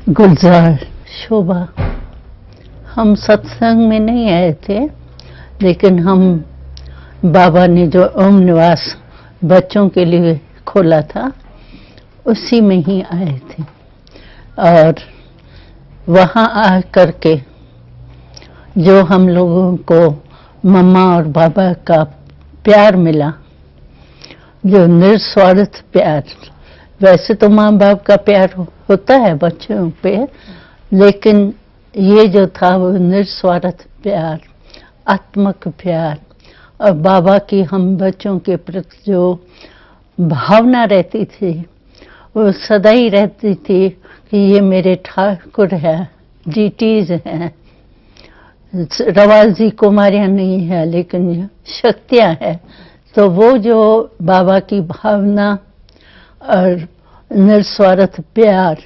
गुलजार शोभा। हम सत्संग में नहीं आए थे, लेकिन हम बाबा ने जो ओम निवास बच्चों के लिए खोला था उसी में ही आए थे। और वहाँ आ करके जो हम लोगों को मम्मा और बाबा का प्यार मिला, जो निस्वार्थ प्यार, वैसे तो माँ बाप का प्यार होता है बच्चों पे, लेकिन ये जो था वो निस्वार्थ प्यार, आत्मक प्यार, और बाबा की हम बच्चों के प्रति जो भावना रहती थी वो सदा ही रहती थी कि ये मेरे ठाकुर है, डीटीज हैं, रवाजी कुमारियाँ नहीं है लेकिन शक्तियाँ हैं। तो वो जो बाबा की भावना और निस्वार्थ प्यार,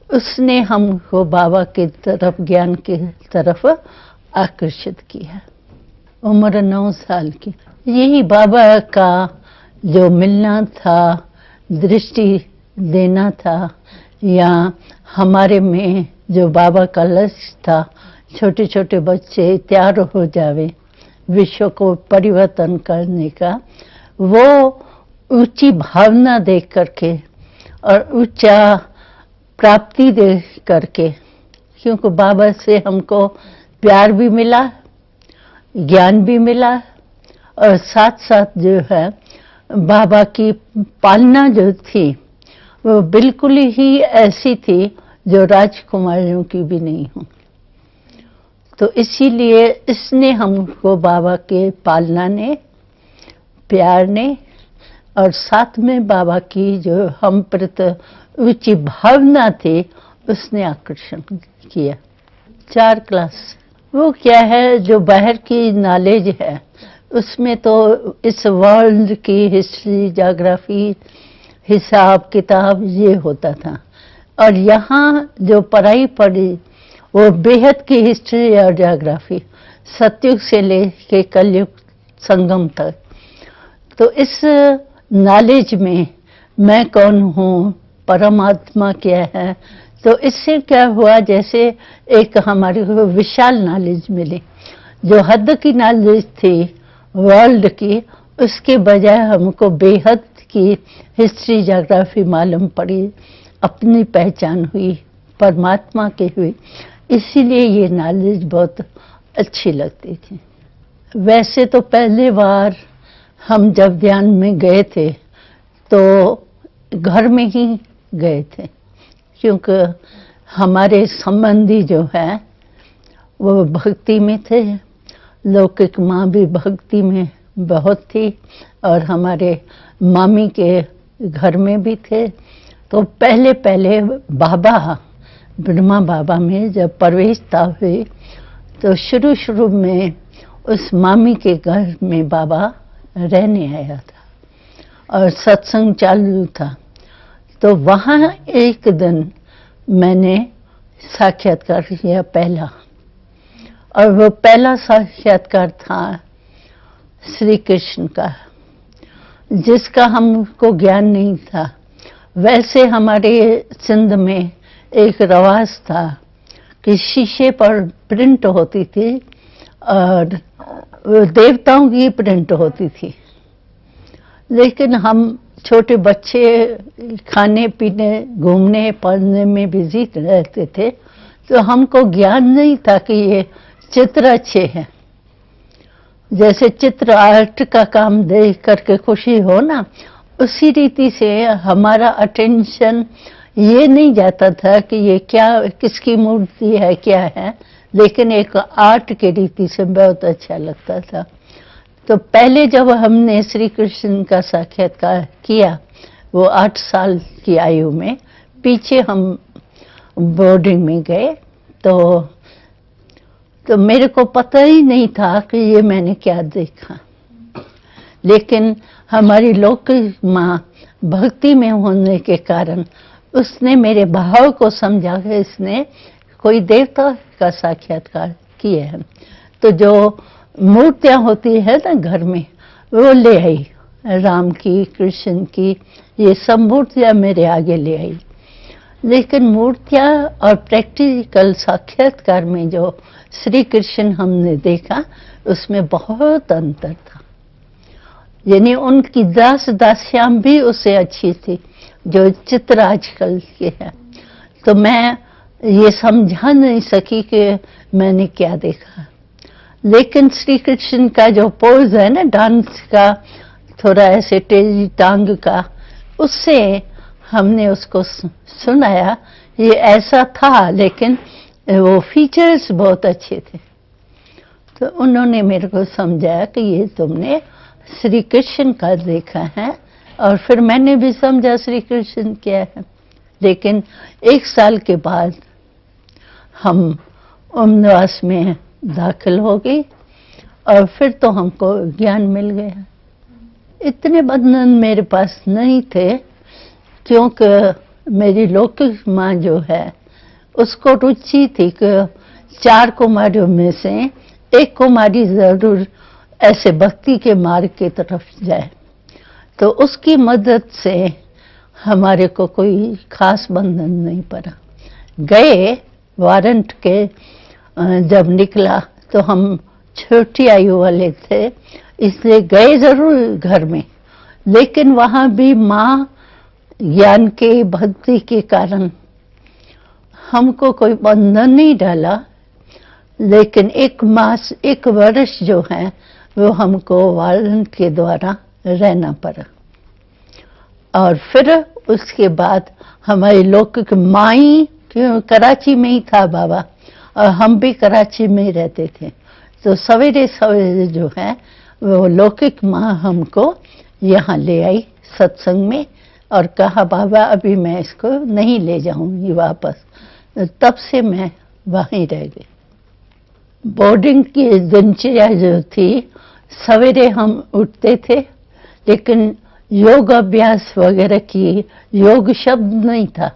उसने हमको बाबा की तरफ, ज्ञान की तरफ आकर्षित किया। उम्र 9 साल की, यही बाबा का जो मिलना था, दृष्टि देना था, या हमारे में जो बाबा का लक्ष्य था, छोटे छोटे बच्चे तैयार हो जावे विश्व को परिवर्तन करने का, वो ऊंची भावना देख करके और ऊंचा प्राप्ति देख करके, क्योंकि बाबा से हमको प्यार भी मिला, ज्ञान भी मिला, और साथ साथ जो है बाबा की पालना जो थी वो बिल्कुल ही ऐसी थी जो राजकुमारियों की भी नहीं हो। तो इसीलिए इसने हमको बाबा के पालना ने, प्यार ने, और साथ में बाबा की जो हम प्रति ऊंची भावना थी उसने आकर्षण किया। 4 क्लास, वो क्या है जो बाहर की नॉलेज है उसमें तो इस वर्ल्ड की हिस्ट्री, ज्योग्राफी, हिसाब किताब ये होता था, और यहाँ जो पढ़ाई पढ़ी वो बेहद की हिस्ट्री और ज्योग्राफी, सतयुग से लेके कलयुग संगम तक। तो इस नॉलेज में मैं कौन हूँ, परमात्मा क्या है, तो इससे क्या हुआ, जैसे एक हमारे को विशाल नॉलेज मिली। जो हद की नॉलेज थी वर्ल्ड की, उसके बजाय हमको बेहद की हिस्ट्री, ज्योग्राफी मालूम पड़ी, अपनी पहचान हुई, परमात्मा की हुई। इसीलिए ये नॉलेज बहुत अच्छी लगती थी। वैसे तो पहली बार हम जब ध्यान में गए थे तो घर में ही गए थे, क्योंकि हमारे संबंधी जो है वो भक्ति में थे, लौकिक माँ भी भक्ति में बहुत थी, और हमारे मामी के घर में भी थे। तो पहले पहले बाबा, ब्रह्मा बाबा में जब प्रवेशता हुई तो शुरू शुरू में उस मामी के घर में बाबा रहने आया था और सत्संग चालू था। तो वहाँ एक दिन मैंने साक्षात्कार किया पहला, और वो पहला साक्षात्कार था श्री कृष्ण का, जिसका हमको ज्ञान नहीं था। वैसे हमारे सिंध में एक रवाज था कि शीशे पर प्रिंट होती थी और देवताओं की प्रिंट होती थी, लेकिन हम छोटे बच्चे खाने पीने, घूमने, पढ़ने में बिजी रहते थे, तो हमको ज्ञान नहीं था कि ये चित्र अच्छे हैं। जैसे चित्र आर्ट का काम देख करके खुशी हो ना, उसी रीति से हमारा अटेंशन ये नहीं जाता था कि ये क्या, किसकी मूर्ति है, क्या है, लेकिन एक आर्ट के रीति से बहुत अच्छा लगता था। तो पहले जब हमने श्री कृष्ण का साक्षात्कार किया, वो 8 साल की आयु में, पीछे हम बोर्डिंग में गए, तो मेरे को पता ही नहीं था कि ये मैंने क्या देखा। लेकिन हमारी लौकिक माँ भक्ति में होने के कारण उसने मेरे भाव को समझा कि इसने कोई देवता का साक्षात्कार किया है। तो जो मूर्तियाँ होती है ना घर में, वो ले आई, राम की, कृष्ण की, ये सब मूर्तियाँ मेरे आगे ले आई। लेकिन मूर्तियां और प्रैक्टिकल साक्षात्कार में जो श्री कृष्ण हमने देखा उसमें बहुत अंतर था। यानी उनकी दास दासियां भी उससे अच्छी थी जो चित्र आजकल के हैं। तो मैं ये समझा नहीं सकी कि मैंने क्या देखा। लेकिन श्री कृष्ण का जो पोज है ना डांस का, थोड़ा ऐसे तेजी टांग का, उससे हमने उसको सुनाया। ये ऐसा था, लेकिन वो फीचर्स बहुत अच्छे थे। तो उन्होंने मेरे को समझाया कि ये तुमने श्री कृष्ण का देखा है, और फिर मैंने भी समझा श्री कृष्ण क्या है। लेकिन 1 साल के बाद हम उमनिवास में दाखिल हो गई, और फिर तो हमको ज्ञान मिल गया। इतने बंधन मेरे पास नहीं थे, क्योंकि मेरी लौकिक माँ जो है उसको रुचि थी कि 4 कुमारियों में से एक कुमारी जरूर ऐसे भक्ति के मार्ग की तरफ जाए। तो उसकी मदद से हमारे को कोई खास बंधन नहीं पड़ा। गए वारंट के जब निकला तो हम छोटी आयु वाले थे, इसलिए गए जरूर घर में, लेकिन वहां भी माँ ज्ञान के भक्ति के कारण हमको कोई बंधन नहीं डाला। लेकिन 1 मास 1 वर्ष जो है वो हमको वारंट के द्वारा रहना पड़ा। और फिर उसके बाद हमारे लौकिक माई, क्यों कराची में ही था बाबा, और हम भी कराची में ही रहते थे। तो सवेरे सवेरे जो है वो लौकिक माँ हमको यहाँ ले आई सत्संग में, और कहा बाबा अभी मैं इसको नहीं ले जाऊंगी वापस। तब से मैं वहीं रह गई। बोर्डिंग की दिनचर्या जो थी, सवेरे हम उठते थे, लेकिन योग अभ्यास वगैरह की, योग शब्द नहीं था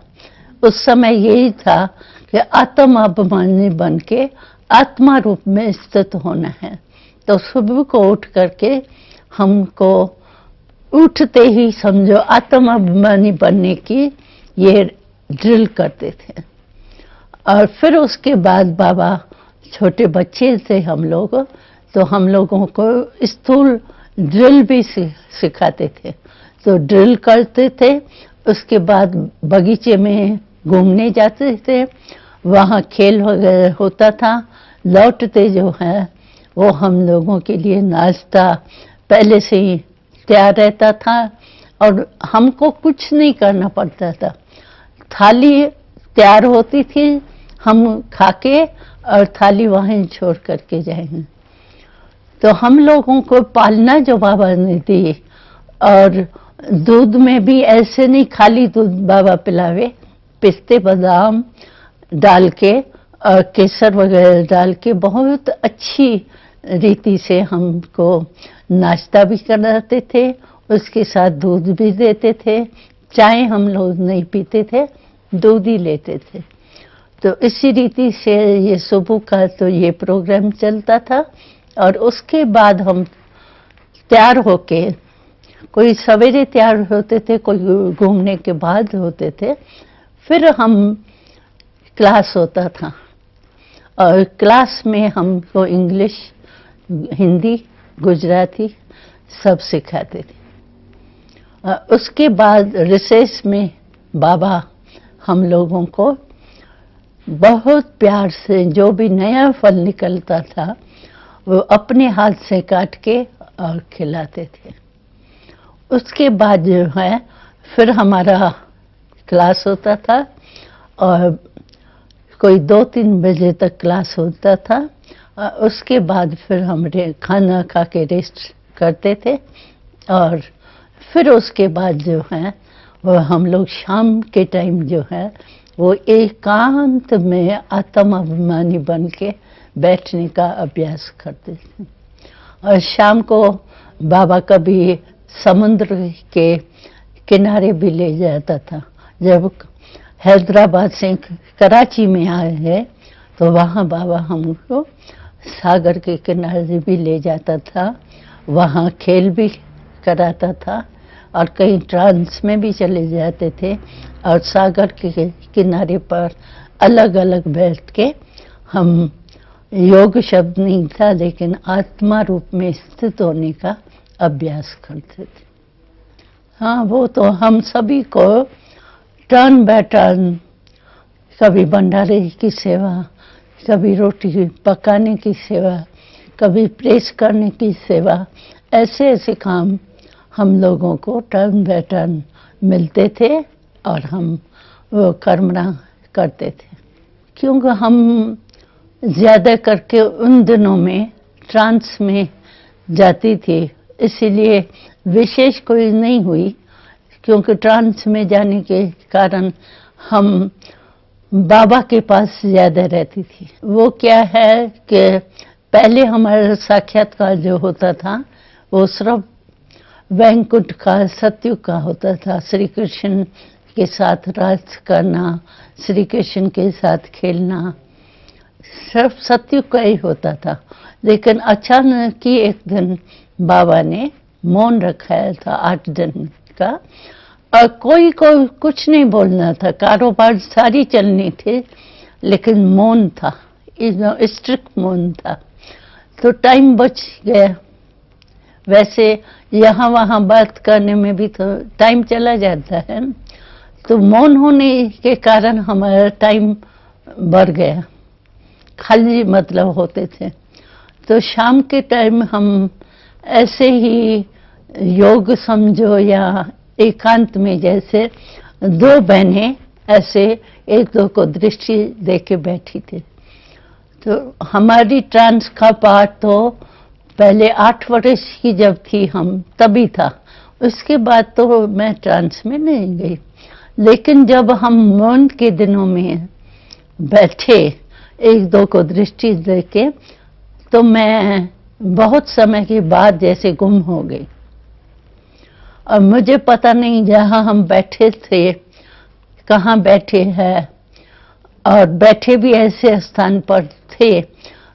उस समय। यही था कि आत्माभिमानी बन के आत्मा रूप में स्थित होना है। तो सुबह को उठ करके हमको उठते ही समझो आत्माभिमानी बनने की ये ड्रिल करते थे। और फिर उसके बाद बाबा, छोटे बच्चे थे हम लोग, तो हम लोगों को स्थूल ड्रिल भी सिखाते थे। तो ड्रिल करते थे, उसके बाद बगीचे में घूमने जाते थे, वहाँ खेल वगैरह होता था। लौटते जो है वो हम लोगों के लिए नाश्ता पहले से ही तैयार रहता था, और हमको कुछ नहीं करना पड़ता था। थाली तैयार होती थी, हम खाके और थाली वहीं छोड़ करके जाएंगे। तो हम लोगों को पालना जो बाबा ने दी, और दूध में भी ऐसे नहीं खाली दूध बाबा पिलावे, पिस्ते बादाम डाल के और केसर वगैरह डाल के बहुत अच्छी रीति से हमको नाश्ता भी कराते थे, उसके साथ दूध भी देते थे। चाय हम लोग नहीं पीते थे, दूध ही लेते थे। तो इसी रीति से ये सुबह का तो ये प्रोग्राम चलता था। और उसके बाद हम तैयार होके, कोई सवेरे तैयार होते थे, कोई घूमने के बाद होते थे। फिर हम क्लास होता था, और क्लास में हमको इंग्लिश, हिंदी, गुजराती सब सिखाते थे। उसके बाद रिसेस में बाबा हम लोगों को बहुत प्यार से जो भी नया फल निकलता था वो अपने हाथ से काट के और खिलाते थे। उसके बाद जो है फिर हमारा क्लास होता था, और कोई 2-3 बजे तक क्लास होता था। उसके बाद फिर हम खाना खा के रेस्ट करते थे, और फिर उसके बाद जो है वो हम लोग शाम के टाइम जो है वो एकांत में आत्माभिमानी बन के बैठने का अभ्यास करते थे। और शाम को बाबा कभी समुद्र के किनारे भी ले जाता था। जब हैदराबाद से कराची में आए हैं तो वहाँ बाबा हमको सागर के किनारे भी ले जाता था, वहाँ खेल भी कराता था, और कहीं ट्रांस में भी चले जाते थे और सागर के किनारे पर अलग अलग बैठ के हम, योग शब्द नहीं था लेकिन आत्मा रूप में स्थित होने का अभ्यास करते थे। हाँ, वो तो हम सभी को टर्न बाय टर्न, कभी भंडारे की सेवा, कभी रोटी पकाने की सेवा, कभी प्रेस करने की सेवा, ऐसे ऐसे काम हम लोगों को टर्न बाय टर्न मिलते थे और हम वो कर्मणा करते थे। क्योंकि हम ज़्यादा करके उन दिनों में ट्रांस में जाती थी, इसीलिए विशेष कोई नहीं हुई, क्योंकि ट्रांस में जाने के कारण हम बाबा के पास ज़्यादा रहती थी। वो क्या है कि पहले हमारा साक्षात्कार जो होता था वो सिर्फ वैकुंठ का, सत्युग का होता था। श्री कृष्ण के साथ रास करना, श्री कृष्ण के साथ खेलना, सिर्फ सत्युग का ही होता था। लेकिन अचानक ही एक दिन बाबा ने मौन रखाया था 8 दिन का, और कोई को कुछ नहीं बोलना था, कारोबार सारी चलनी थी, लेकिन मौन था, स्ट्रिक्ट मौन था। तो टाइम बच गया। वैसे यहाँ वहाँ बात करने में भी तो टाइम चला जाता है, तो मौन होने के कारण हमारा टाइम बढ़ गया, खाली मतलब होते थे। तो शाम के टाइम हम ऐसे ही योग समझो या एकांत में, जैसे 2 बहनें ऐसे एक दो को दृष्टि दे के बैठी थी। तो हमारी ट्रांस का पाठ तो पहले 8 वर्ष की जब थी हम तभी था, उसके बाद तो मैं ट्रांस में नहीं गई। लेकिन जब हम मौन के दिनों में बैठे एक दो को दृष्टि दे के, तो मैं बहुत समय के बाद जैसे गुम हो गई, और मुझे पता नहीं जहाँ हम बैठे थे कहाँ बैठे हैं, और बैठे भी ऐसे स्थान पर थे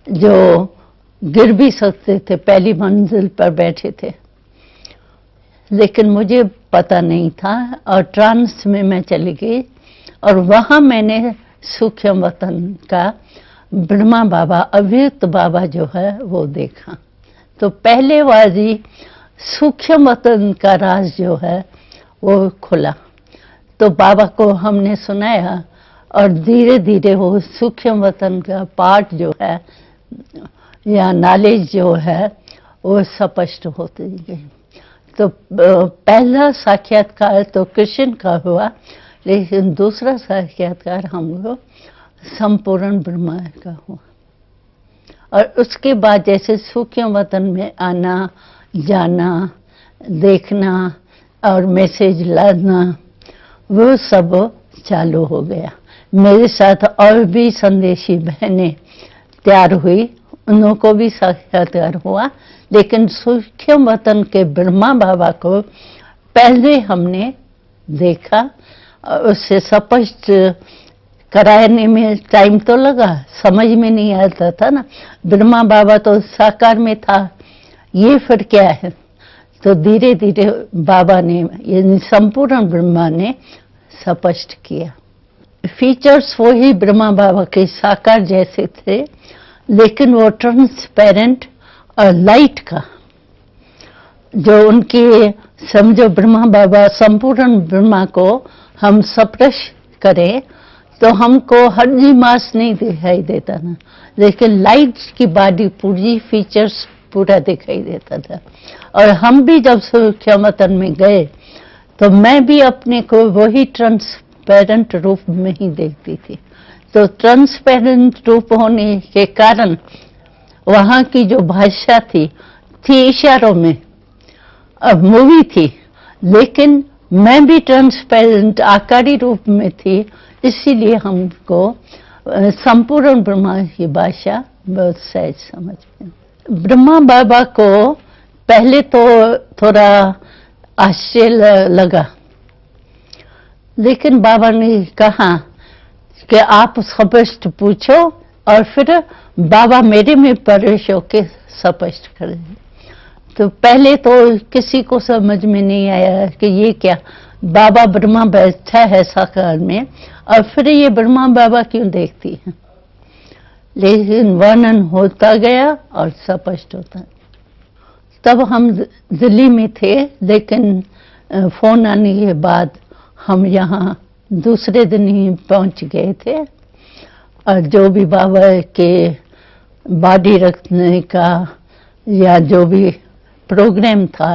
जो गिर भी सकते थे, पहली मंजिल पर बैठे थे, लेकिन मुझे पता नहीं था। और ट्रांस में मैं चली गई और वहाँ मैंने सूक्ष्म वतन का ब्रह्मा बाबा, अभियुक्त बाबा जो है वो देखा। तो पहले वाली सूक्ष्म वतन का राज जो है वो खुला। तो बाबा को हमने सुनाया और धीरे धीरे वो सूक्ष्म वतन का पाठ जो है या नॉलेज जो है वो स्पष्ट होती गई। तो पहला साक्षात्कार तो कृष्ण का हुआ, लेकिन दूसरा साक्षात्कार हमको संपूर्ण ब्रह्मा का हुआ। और उसके बाद जैसे सूक्ष्म वतन में आना जाना, देखना और मैसेज लाना, वो सब चालू हो गया। मेरे साथ और भी संदेशी बहनें तैयार हुई, उन्हों को भी साक्षात्कार हुआ, लेकिन सूक्ष्म वतन के ब्रह्मा बाबा को पहले हमने देखा। उससे स्पष्ट कराने में टाइम तो लगा, समझ में नहीं आता था ना, ब्रह्मा बाबा तो साकार में था, ये फिर क्या है। तो धीरे धीरे बाबा ने, यानी संपूर्ण ब्रह्मा ने स्पष्ट किया। फीचर्स वही ब्रह्मा बाबा के साकार जैसे थे, लेकिन वो ट्रांसपेरेंट और लाइट का, जो उनके समझो ब्रह्मा बाबा संपूर्ण ब्रह्मा को हम स्पर्श करें तो हमको हड्डी मांस नहीं दिखाई देता ना, लेकिन लाइट की बॉडी पूरी फीचर्स पूरा दिखाई देता था। और हम भी जब सूक्ष्मतन में गए तो मैं भी अपने को वही ट्रांसपेरेंट रूप में ही देखती थी। तो ट्रांसपेरेंट रूप होने के कारण वहाँ की जो भाषा थी इशारों में, अब मूवी थी, लेकिन मैं भी ट्रांसपेरेंट आकारी रूप में थी, इसीलिए हमको संपूर्ण ब्रह्मा की भाषा बहुत सहज समझ में। ब्रह्मा बाबा को पहले तो थोड़ा आश्चर्य लगा, लेकिन बाबा ने कहा कि आप स्पष्ट पूछो और फिर बाबा मेरे में प्रवेश होकर स्पष्ट करेंगे। तो पहले तो किसी को समझ में नहीं आया कि ये क्या, बाबा ब्रह्मा बैठा है साकार में और फिर ये ब्रह्मा बाबा क्यों देखती है। लेकिन वर्णन होता गया और स्पष्ट होता। तब हम दिल्ली में थे, लेकिन फोन आने के बाद हम यहाँ दूसरे दिन ही पहुंच गए थे। और जो भी बाबा के बॉडी रखने का या जो भी प्रोग्राम था,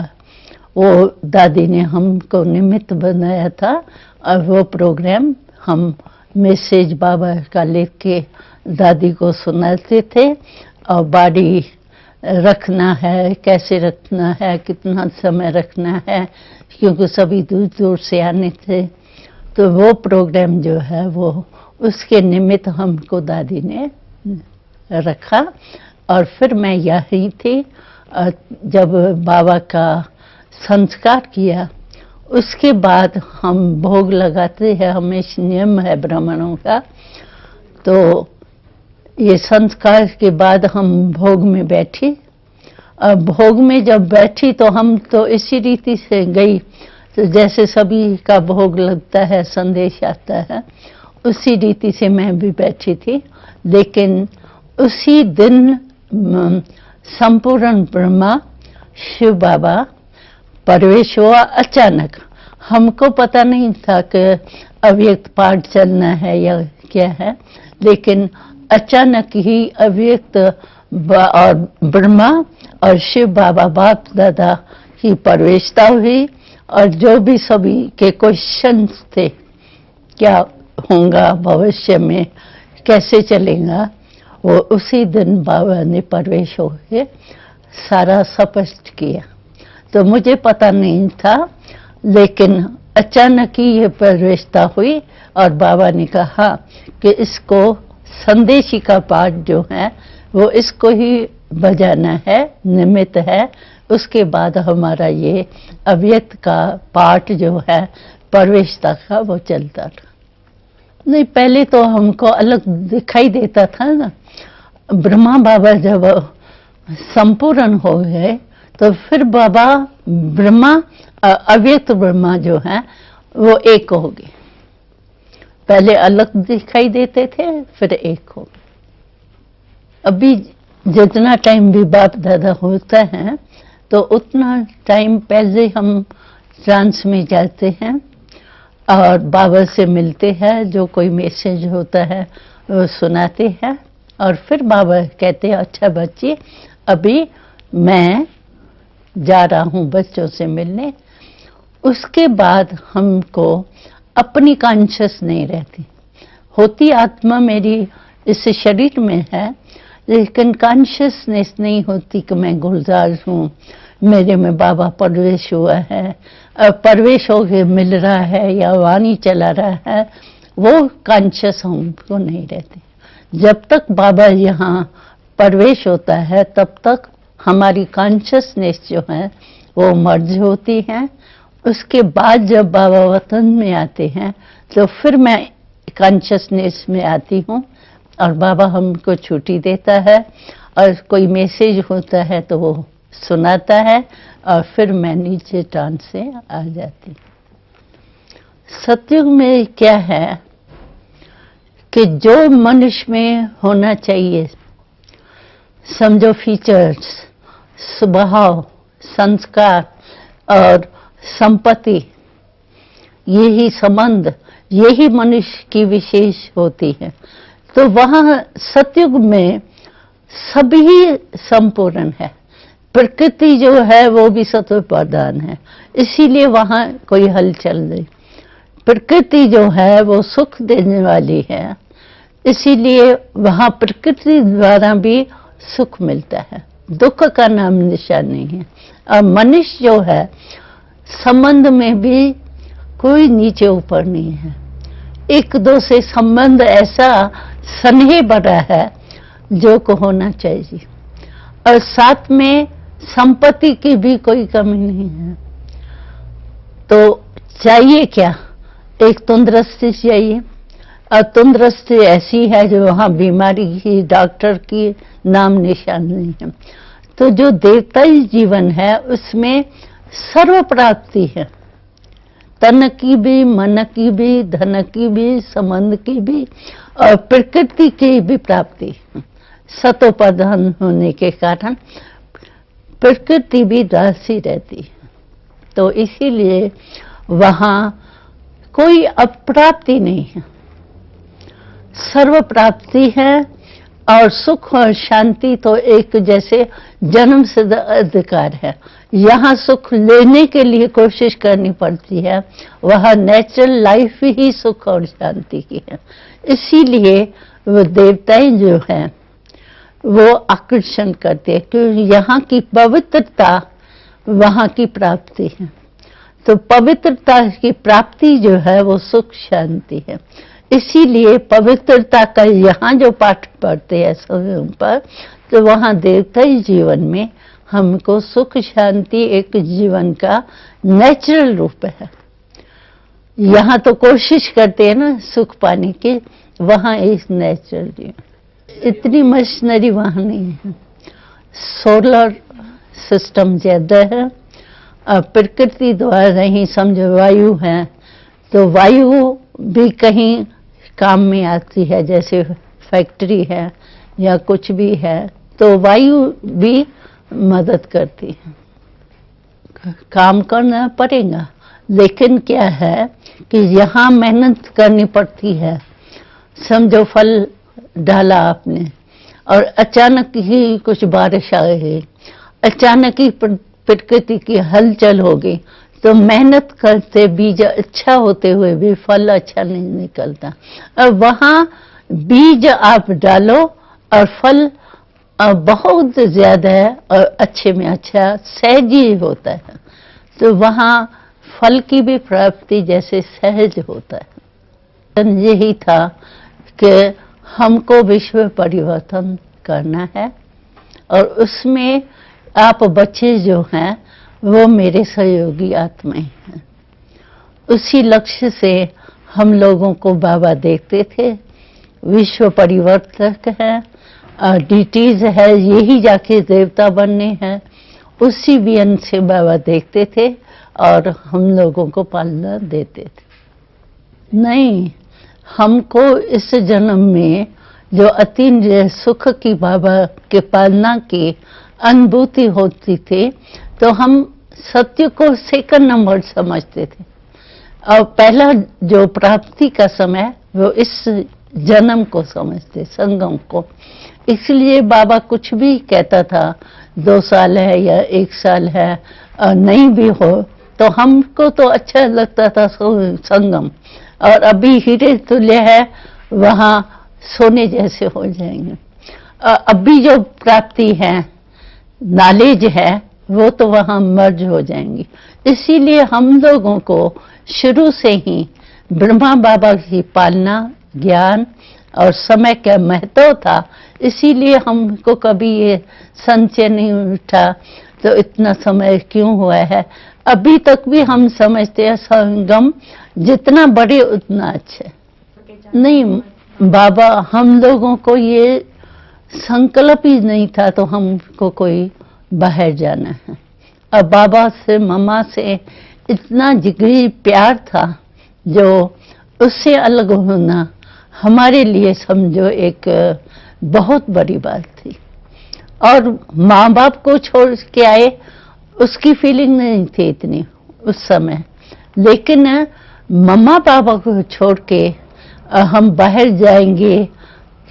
वो दादी ने हमको निमित्त बनाया था। और वो प्रोग्राम हम मैसेज बाबा का लिख के दादी को सुनाते थे। और बॉडी रखना है, कैसे रखना है, कितना समय रखना है, क्योंकि सभी दूर दूर से आने थे। तो वो प्रोग्राम जो है वो उसके निमित्त हमको दादी ने रखा। और फिर मैं यहीं थी। जब बाबा का संस्कार किया उसके बाद हम भोग लगाते हैं, हमेशा नियम है ब्राह्मणों का। तो ये संस्कार के बाद हम भोग में बैठी। अब भोग में जब बैठी तो हम तो इसी रीति से गई, तो जैसे सभी का भोग लगता है, संदेश आता है, उसी रीति से मैं भी बैठी थी। लेकिन उसी दिन संपूर्ण ब्रह्मा शिव बाबा प्रवेश हुआ अचानक। हमको पता नहीं था कि अव्यक्त पाठ चलना है या क्या है, लेकिन अचानक ही अव्यक्त और ब्रह्मा और शिव बाबा बाप दादा की प्रवेशता हुई। और जो भी सभी के क्वेश्चंस थे, क्या होगा भविष्य में, कैसे चलेगा, वो उसी दिन बाबा ने प्रवेश होकर सारा स्पष्ट किया। तो मुझे पता नहीं था, लेकिन अचानक ही ये प्रवेशता हुई और बाबा ने कहा कि इसको संदेशी का पाठ जो है वो इसको ही बजाना है, निमित्त है। उसके बाद हमारा ये अव्यक्त का पाठ जो है प्रवेशता का वो चलता था। नहीं, पहले तो हमको अलग दिखाई देता था ना। ब्रह्मा बाबा जब संपूर्ण हो गए तो फिर बाबा ब्रह्मा अव्यक्त ब्रह्मा जो है वो एक हो गए। पहले अलग दिखाई देते थे, फिर एक हो गए। अभी जितना टाइम भी बाप दादा होता है तो उतना टाइम पहले हम ट्रांस में जाते हैं और बाबा से मिलते हैं। जो कोई मैसेज होता है वो सुनाते हैं और फिर बाबा कहते हैं, अच्छा बच्चे, अभी मैं जा रहा हूँ बच्चों से मिलने। उसके बाद हमको अपनी कॉन्शियस नहीं रहती, होती आत्मा मेरी इस शरीर में है, लेकिन कॉन्शियसनेस नहीं होती कि मैं गुलजार हूँ, मेरे में बाबा प्रवेश हुआ है, प्रवेश होके मिल रहा है या वाणी चला रहा है, वो कॉन्शियस हमको नहीं रहती। जब तक बाबा यहाँ प्रवेश होता है तब तक हमारी कॉन्शियसनेस जो है वो मर्ज होती है। उसके बाद जब बाबा वतन में आते हैं तो फिर मैं कॉन्शियसनेस में आती हूँ और बाबा हमको छुट्टी देता है और कोई मैसेज होता है तो वो सुनाता है और फिर मैं नीचे ट्रांस से आ जाती। सतयुग में क्या है कि जो मनुष्य में होना चाहिए, समझो फीचर्स, स्वभाव, संस्कार और संपत्ति, यही संबंध, यही मनुष्य की विशेष होती है। तो वहाँ सतयुग में सभी संपूर्ण है। प्रकृति जो है वो भी सत्व प्रधान है, इसीलिए वहाँ कोई हलचल नहीं। प्रकृति जो है वो सुख देने वाली है, इसीलिए वहाँ प्रकृति द्वारा भी सुख मिलता है, दुख का नाम निशान नहीं है। और मनुष्य जो है संबंध में भी कोई नीचे ऊपर नहीं है, एक दो से संबंध ऐसा स्नेह बड़ा है जो को होना चाहिए। और साथ में संपत्ति की भी कोई कमी नहीं है। तो चाहिए क्या, एक तंदुरुस्ती चाहिए। और तंदुरुस्ती ऐसी है जो वहाँ बीमारी की, डॉक्टर की नाम निशान नहीं है। तो जो देवताई जीवन है उसमें सर्व प्राप्ति है, तन की भी, मन की भी, धन की भी, संबंध की भी और प्रकृति की भी प्राप्ति। सतोप्रधान होने के कारण प्रकृति भी दासी रहती है, तो इसीलिए वहां कोई अप्राप्ति नहीं है, सर्व प्राप्ति है। और सुख और शांति तो एक जैसे जन्म सिद्ध अधिकार है। यहाँ सुख लेने के लिए कोशिश करनी पड़ती है, वह नेचुरल लाइफ ही सुख और शांति की है। इसीलिए वो देवताएं जो हैं वो आकर्षण करते हैं, क्योंकि यहाँ की पवित्रता वहाँ की प्राप्ति है। तो पवित्रता की प्राप्ति जो है वो सुख शांति है। इसीलिए पवित्रता का यहाँ जो पाठ पढ़ते हैं स्वयं पर, तो वहाँ देवताई जीवन में हमको सुख शांति एक जीवन का नेचुरल रूप है। यहाँ तो कोशिश करते हैं ना सुख पाने की, वहाँ इस नेचुरल जीवन। इतनी मशीनरी वहाँ नहीं है, सोलर सिस्टम ज्यादा है और प्रकृति द्वारा ही समझो वायु है, तो वायु भी कहीं काम में आती है, जैसे फैक्ट्री है या कुछ भी है तो वायु भी मदद करती है। काम करना पड़ेगा, लेकिन क्या है कि यहाँ मेहनत करनी पड़ती है। समझो फल डाला आपने और अचानक ही कुछ बारिश आ गई, अचानक ही प्रकृति की हलचल हो गई, तो मेहनत करते बीज अच्छा होते हुए भी फल अच्छा नहीं निकलता। और वहाँ बीज आप डालो और फल बहुत ज्यादा है और अच्छे में अच्छा सहज ही होता है, तो वहाँ फल की भी प्राप्ति जैसे सहज होता है। यही था कि हमको विश्व परिवर्तन करना है और उसमें आप बच्चे जो हैं वो मेरे सहयोगी आत्माएं हैं। उसी लक्ष्य से हम लोगों को बाबा देखते थे, विश्व परिवर्तक है और डीटीज है, यही जाके देवता बनने हैं। उसी वियन से बाबा देखते थे और हम लोगों को पालना देते थे। नहीं, हमको इस जन्म में जो अतीन सुख की बाबा के पालना की अनुभूति होती थी, तो हम सत्य को सेकंड नंबर समझते थे और पहला जो प्राप्ति का समय वो इस जन्म को समझते, संगम को। इसलिए बाबा कुछ भी कहता था, 2 साल है या 1 साल है और नहीं भी हो तो हमको तो अच्छा लगता था संगम, और अभी हीरे तुल्य है वहाँ सोने जैसे हो जाएंगे। अभी जो प्राप्ति है, नॉलेज है, वो तो वहाँ मर्ज हो जाएंगी। इसीलिए हम लोगों को शुरू से ही ब्रह्मा बाबा की पालना, ज्ञान और समय का महत्व था। इसीलिए हमको कभी ये संशय नहीं उठा तो इतना समय क्यों हुआ है। अभी तक भी हम समझते हैं संगम जितना बड़े उतना अच्छा। नहीं बाबा, हम लोगों को ये संकल्प ही नहीं था तो हमको कोई बाहर जाना है। अब बाबा से, मम्मा से इतना जिगरी प्यार था, जो उससे अलग होना हमारे लिए समझो एक बहुत बड़ी बात थी। और माँ बाप को छोड़ के आए, उसकी फीलिंग नहीं थी इतनी उस समय, लेकिन मम्मा पापा को छोड़ के हम बाहर जाएंगे,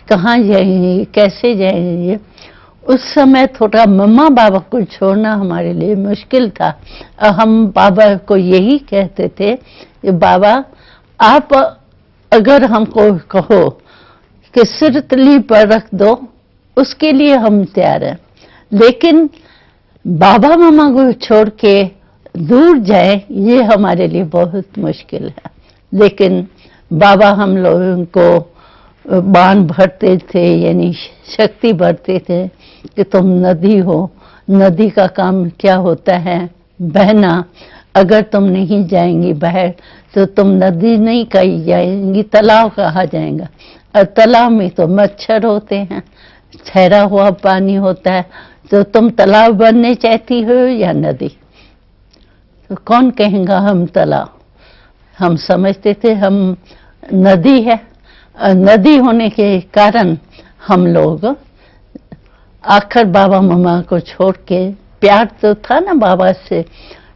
कहाँ जाएंगे, कैसे जाएंगे, उस समय थोड़ा मम्मा बाबा को छोड़ना हमारे लिए मुश्किल था। हम बाबा को यही कहते थे कि बाबा आप अगर हमको कहो कि सिर तली पर रख दो, उसके लिए हम तैयार हैं, लेकिन बाबा मामा को छोड़ के दूर जाए ये हमारे लिए बहुत मुश्किल है। लेकिन बाबा हम लोगों को बाण भरते थे, यानी शक्ति भरते थे कि तुम नदी हो, नदी का काम क्या होता है, बहना। अगर तुम नहीं जाएंगी बाहर तो तुम नदी नहीं कही जाएंगी, तालाब कहा जाएगा, और तालाब में तो मच्छर होते हैं, ठहरा हुआ पानी होता है, तो तुम तालाब बनने चाहती हो या नदी? तो कौन कहेगा हम तालाब? हम समझते थे हम नदी है, नदी होने के कारण हम लोग आखिर बाबा मम्मा को छोड़ के, प्यार तो था ना बाबा से,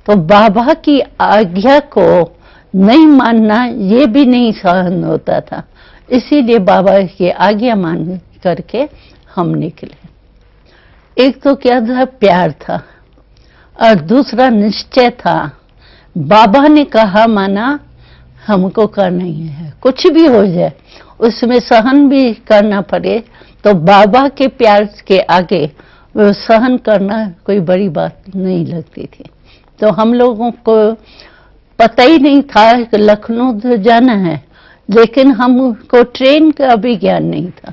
तो बाबा की आज्ञा को नहीं मानना ये भी नहीं सहन होता था, इसीलिए बाबा की आज्ञा मान करके हम निकले। एक तो क्या था, प्यार था, और दूसरा निश्चय था। बाबा ने कहा माना, हमको करना ही है, कुछ भी हो जाए, उसमें सहन भी करना पड़े, तो बाबा के प्यार के आगे वो सहन करना कोई बड़ी बात नहीं लगती थी। तो हम लोगों को पता ही नहीं था कि लखनऊ तो जाना है, लेकिन हमको ट्रेन का भी ज्ञान नहीं था।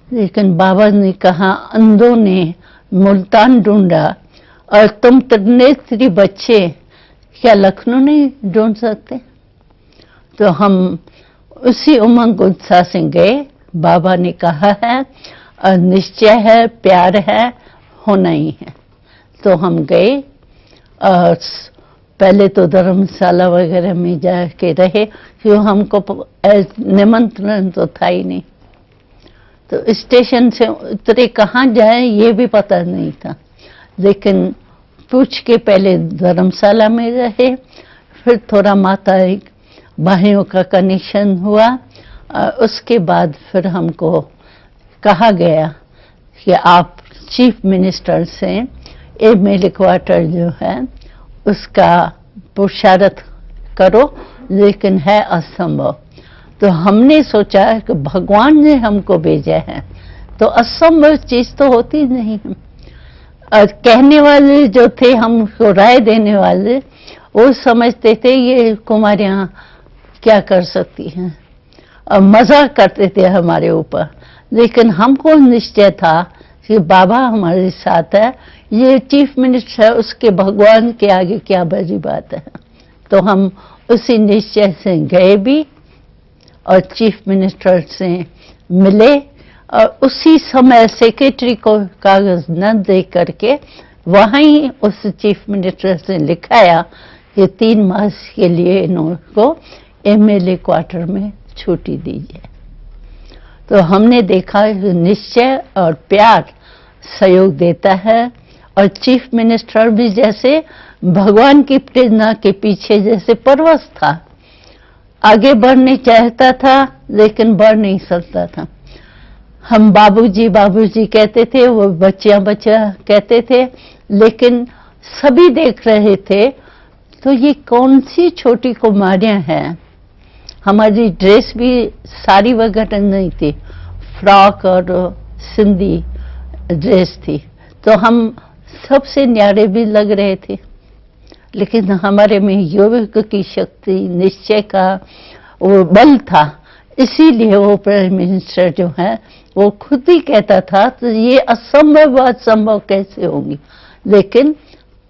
लेकिन बाबा ने कहा, अंधों ने मुल्तान ढूंढा और तुम त्रिनेत्री बच्चे क्या लखनऊ नहीं ढूंढ सकते? तो हम उसी उमंग उत्साह से गए। बाबा ने कहा है और निश्चय है, प्यार है, होना ही है। तो हम गए और पहले तो धर्मशाला वगैरह में जाके रहे, क्यों हमको निमंत्रण तो था ही नहीं। तो स्टेशन से उतरे, कहाँ जाए ये भी पता नहीं था, लेकिन पूछ के पहले धर्मशाला में रहे, फिर थोड़ा माता एक भाइयों का कनेक्शन हुआ, उसके बाद फिर हमको कहा गया कि आप चीफ मिनिस्टर से एमएलए क्वार्टर जो है उसका पुरुषार्थ करो, लेकिन है असंभव। तो हमने सोचा कि भगवान ने हमको भेजा है, तो असंभव चीज तो होती नहीं। और कहने वाले जो थे, हमको राय देने वाले, वो समझते थे ये कुमारियां क्या कर सकती हैं, और मजाक करते थे हमारे ऊपर। लेकिन हमको निश्चय था कि बाबा हमारे साथ है, ये चीफ मिनिस्टर है, उसके भगवान के आगे क्या बड़ी बात है। तो हम उसी निश्चय से गए भी और चीफ मिनिस्टर से मिले, और उसी समय सेक्रेटरी को कागज न दे करके वहाँ ही उस चीफ मिनिस्टर से लिखाया कि 3 मास के लिए इनको एमएलए क्वार्टर में छुट्टी दीजिए। तो हमने देखा निश्चय और प्यार सहयोग देता है, और चीफ मिनिस्टर भी जैसे भगवान की प्रेरणा के पीछे जैसे परवश था, आगे बढ़ने चाहता था लेकिन बढ़ नहीं सकता था। हम बाबूजी बाबूजी कहते थे, वो बच्चियां बच्चा कहते थे, लेकिन सभी देख रहे थे तो ये कौन सी छोटी कुमारियां हैं। हमारी ड्रेस भी साड़ी वगैरह नहीं थी, फ्रॉक और सिंधी ड्रेस थी, तो हम सबसे न्यारे भी लग रहे थे। लेकिन हमारे में योग की शक्ति, निश्चय का वो बल था, इसीलिए वो प्राइम मिनिस्टर जो है वो खुद ही कहता था तो ये असंभव बात संभव कैसे होगी, लेकिन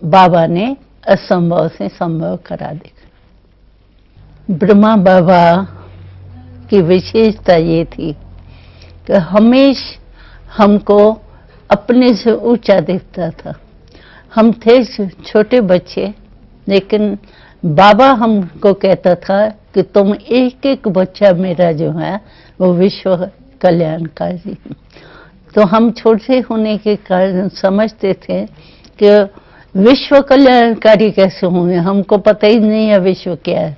बाबा ने असंभव से संभव करा दिया। ब्रह्मा बाबा की विशेषता ये थी कि हमेशा हमको अपने से ऊंचा देखता था। हम थे छोटे बच्चे, लेकिन बाबा हमको कहता था कि तुम एक एक बच्चा मेरा जो है वो विश्व कल्याणकारी। तो हम छोटे होने के कारण समझते थे कि विश्व कल्याणकारी कैसे होंगे, हमको पता ही नहीं है विश्व क्या है।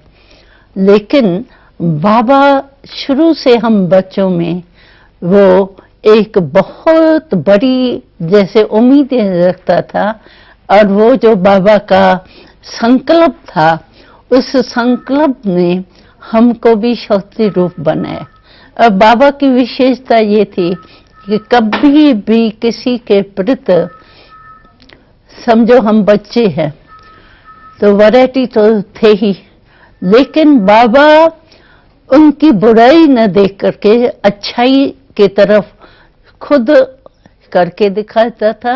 लेकिन बाबा शुरू से हम बच्चों में वो एक बहुत बड़ी जैसे उम्मीदें रखता था, और वो जो बाबा का संकल्प था, उस संकल्प ने हमको भी शक्ति रूप बनाया। और बाबा की विशेषता ये थी कि कभी भी किसी के प्रति, समझो हम बच्चे हैं तो वैरायटी तो थे ही, लेकिन बाबा उनकी बुराई न देख करके अच्छाई की तरफ खुद करके दिखाता था।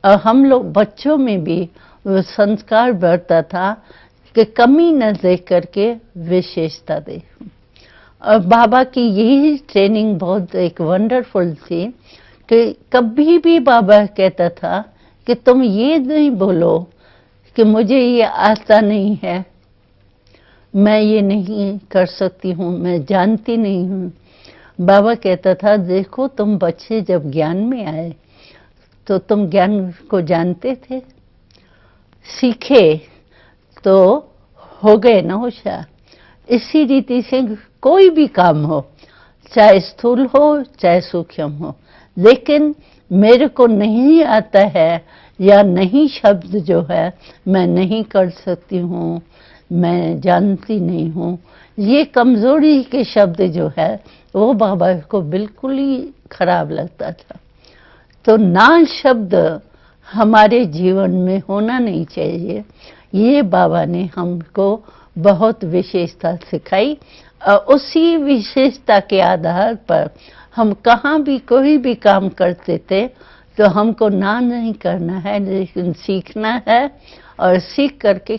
और हम लोग बच्चों में भी वो संस्कार बढ़ता था कि कमी न देख करके विशेषता दे। और बाबा की यही ट्रेनिंग बहुत एक वंडरफुल थी कि कभी भी बाबा कहता था कि तुम ये नहीं बोलो कि मुझे ये आता नहीं है, मैं ये नहीं कर सकती हूँ, मैं जानती नहीं हूँ। बाबा कहता था देखो तुम बच्चे जब ज्ञान में आए तो तुम ज्ञान को जानते थे, सीखे तो हो गए ना होशियार। इसी रीति से कोई भी काम हो, चाहे स्थूल हो चाहे सूक्ष्म हो, लेकिन मेरे को नहीं आता है या नहीं शब्द जो है मैं नहीं कर सकती हूँ, मैं जानती नहीं हूँ, ये कमजोरी के शब्द जो है वो बाबा को बिल्कुल ही खराब लगता था। तो ना शब्द हमारे जीवन में होना नहीं चाहिए, ये बाबा ने हमको बहुत विशेषता सिखाई। उसी विशेषता के आधार पर हम कहाँ भी कोई भी काम करते थे तो हमको ना नहीं करना है, लेकिन सीखना है और सीख करके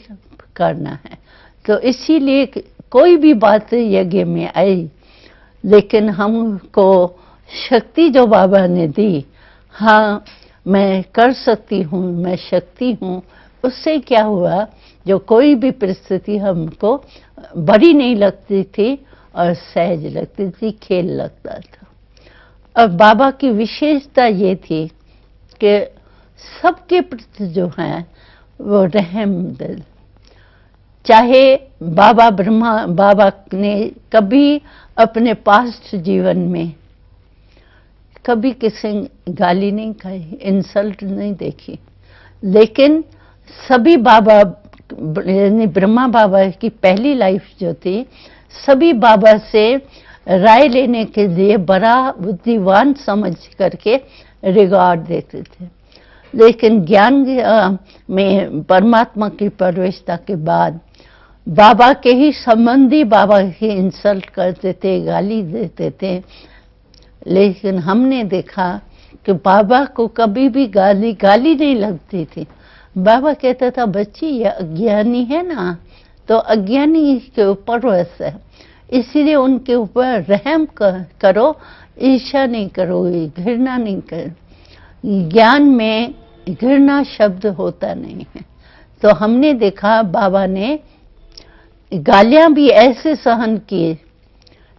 करना है। तो इसीलिए कोई भी बात यज्ञ में आई, लेकिन हमको शक्ति जो बाबा ने दी, हाँ मैं कर सकती हूँ, मैं शक्ति हूँ, उससे क्या हुआ, जो कोई भी परिस्थिति हमको बड़ी नहीं लगती थी और सहज लगती थी, खेल लगता था। और बाबा की विशेषता ये थी कि सबके प्रति जो है वो रहम दिल। चाहे बाबा ने कभी अपने पास्ट जीवन में कभी किसी गाली नहीं खाई, इंसल्ट नहीं देखी, लेकिन सभी बाबा यानी ब्रह्मा बाबा की पहली लाइफ जो थी, सभी बाबा से राय लेने के लिए बड़ा बुद्धिवान समझ करके रिगार्ड देते थे। लेकिन ज्ञान में परमात्मा की प्रवेशता के बाद बाबा के ही संबंधी बाबा की इंसल्ट करते थे, गाली देते थे। लेकिन हमने देखा कि बाबा को कभी भी गाली नहीं लगती थी। बाबा कहता था बच्ची ये अज्ञानी है ना, तो अज्ञानी के ऊपर वश है, इसीलिए उनके ऊपर रहम करो, ईर्ष्या नहीं करो, घृणा नहीं करो। ज्ञान में घृणा शब्द होता नहीं है। तो हमने देखा बाबा ने गालियां भी ऐसे सहन किए,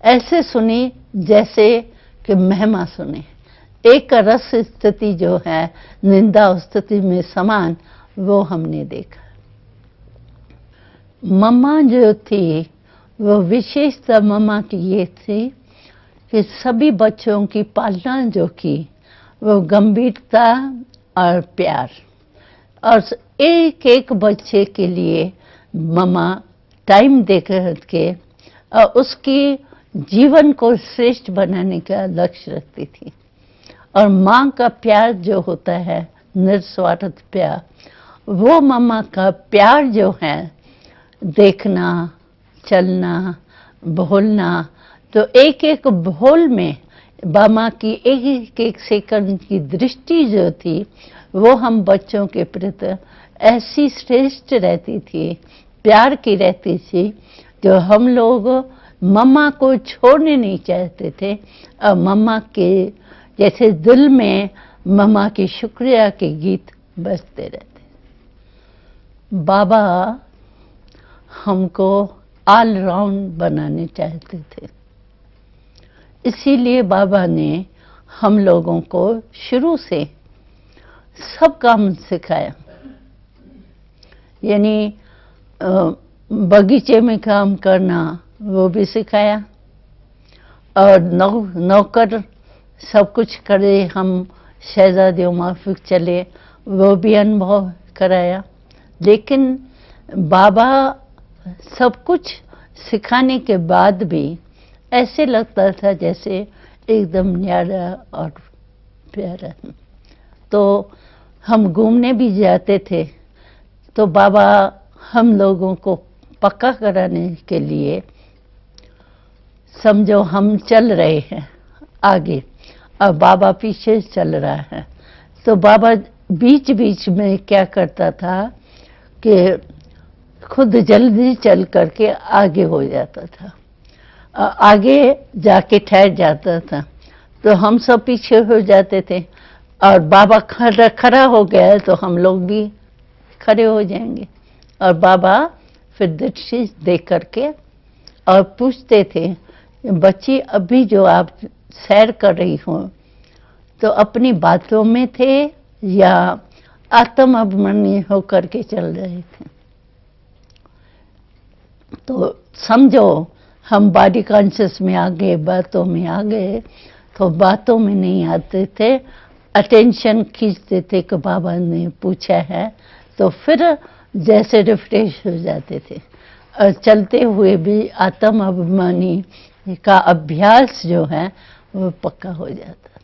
ऐसे सुनी जैसे कि महिमा सुने। एक रस स्थिति जो है निंदा स्थिति में समान, वो हमने देखा। मम्मा जो थी वो विशेषता मम्मा की ये थी कि सभी बच्चों की पालना जो की वो गंभीरता और प्यार, और एक एक बच्चे के लिए मम्मा टाइम दे करके उसकी जीवन को श्रेष्ठ बनाने का लक्ष्य रखती थी। और माँ का प्यार जो होता है निस्वार्थ प्यार, वो मम्मा का प्यार जो है देखना, चलना, बोलना, तो एक एक बोल में मामा की एक एक सेकंड की दृष्टि जो थी वो हम बच्चों के प्रति ऐसी श्रेष्ठ रहती थी, प्यार की रहती थी, जो हम लोग मम्मा को छोड़ने नहीं चाहते थे। और मम्मा के जैसे दिल में मम्मा की शुक्रिया के गीत बजते रहते। बाबा हमको ऑल राउंड बनाने चाहते थे, इसीलिए बाबा ने हम लोगों को शुरू से सब काम सिखाया। यानी बगीचे में काम करना वो भी सिखाया, और नौकर सब कुछ करे, हम शहजादियों माफिक चले, वो भी अनुभव कराया। लेकिन बाबा सब कुछ सिखाने के बाद भी ऐसे लगता था जैसे एकदम न्यारा और प्यारा। तो हम घूमने भी जाते थे तो बाबा हम लोगों को पक्का कराने के लिए, समझो हम चल रहे हैं आगे और बाबा पीछे चल रहा है, तो बाबा बीच बीच में क्या करता था कि खुद जल्दी चल करके आगे हो जाता था, आगे जाके ठहर जाता था। तो हम सब पीछे हो जाते थे, और बाबा खड़ा हो गया तो हम लोग भी खड़े हो जाएंगे। और बाबा फिर दृष्टि देख करके और पूछते थे, बच्ची अभी जो आप सैर कर रही हो तो अपनी बातों में थे या आत्म अभिमानी होकर के चल रहे थे? तो समझो हम बॉडी कॉन्शियस में आ गए, बातों में आ गए, तो बातों में नहीं आते थे, अटेंशन खींचते थे कि बाबा ने पूछा है, तो फिर जैसे रिफ्रेश हो जाते थे। और चलते हुए भी आत्म अभिमानी का अभ्यास जो है वो पक्का हो जाता।